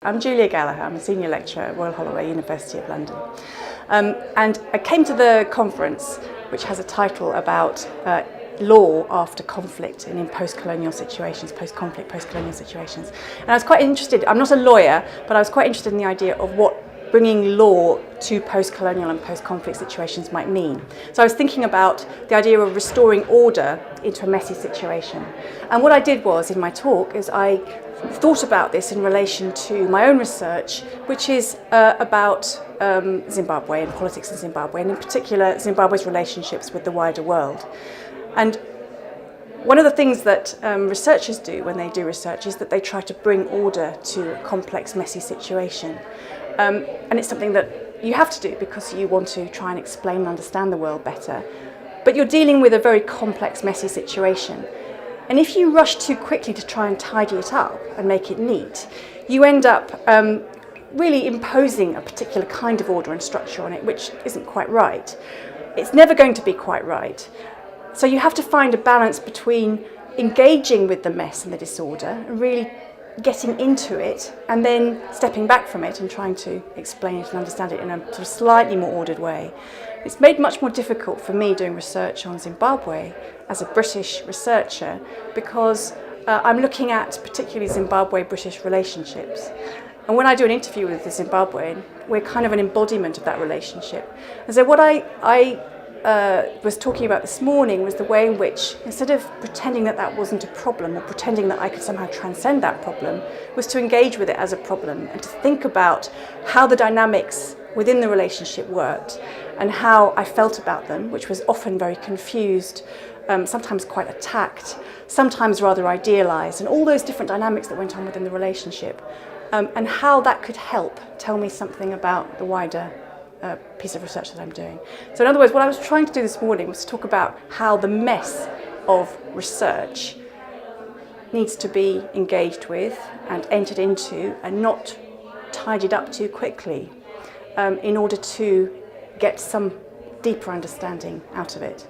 I'm Julia Gallagher. I'm a senior lecturer at Royal Holloway, University of London. And I came to the conference, which has a title about law after conflict and in post-colonial situations, post-conflict, post-colonial situations. And I was quite interested, I'm not a lawyer, but I was quite interested in the idea of what bringing law to post-colonial and post-conflict situations might mean. So I was thinking about the idea of restoring order into a messy situation. And what I did was, in my talk, is I thought about this in relation to my own research, which is about Zimbabwe and politics in Zimbabwe, and in particular Zimbabwe's relationships with the wider world. And one of the things that researchers do when they do research is that they try to bring order to a complex, messy situation. And it's something that you have to do because you want to try and explain and understand the world better. But you're dealing with a very complex, messy situation. And if you rush too quickly to try and tidy it up and make it neat, you end up really imposing a particular kind of order and structure on it, which isn't quite right. It's never going to be quite right. So you have to find a balance between engaging with the mess and the disorder and really getting into it and then stepping back from it and trying to explain it and understand it in a sort of slightly more ordered way. It's made much more difficult for me doing research on Zimbabwe as a British researcher because I'm looking at particularly Zimbabwe-British relationships. And when I do an interview with the Zimbabwean, we're kind of an embodiment of that relationship. And so what I was talking about this morning was the way in which, instead of pretending that that wasn't a problem or pretending that I could somehow transcend that problem, was to engage with it as a problem and to think about how the dynamics within the relationship worked and how I felt about them, which was often very confused, sometimes quite attacked, sometimes rather idealised, and all those different dynamics that went on within the relationship, and how that could help tell me something about the wider piece of research that I'm doing. So in other words, what I was trying to do this morning was to talk about how the mess of research needs to be engaged with and entered into and not tidied up too quickly in order to get some deeper understanding out of it.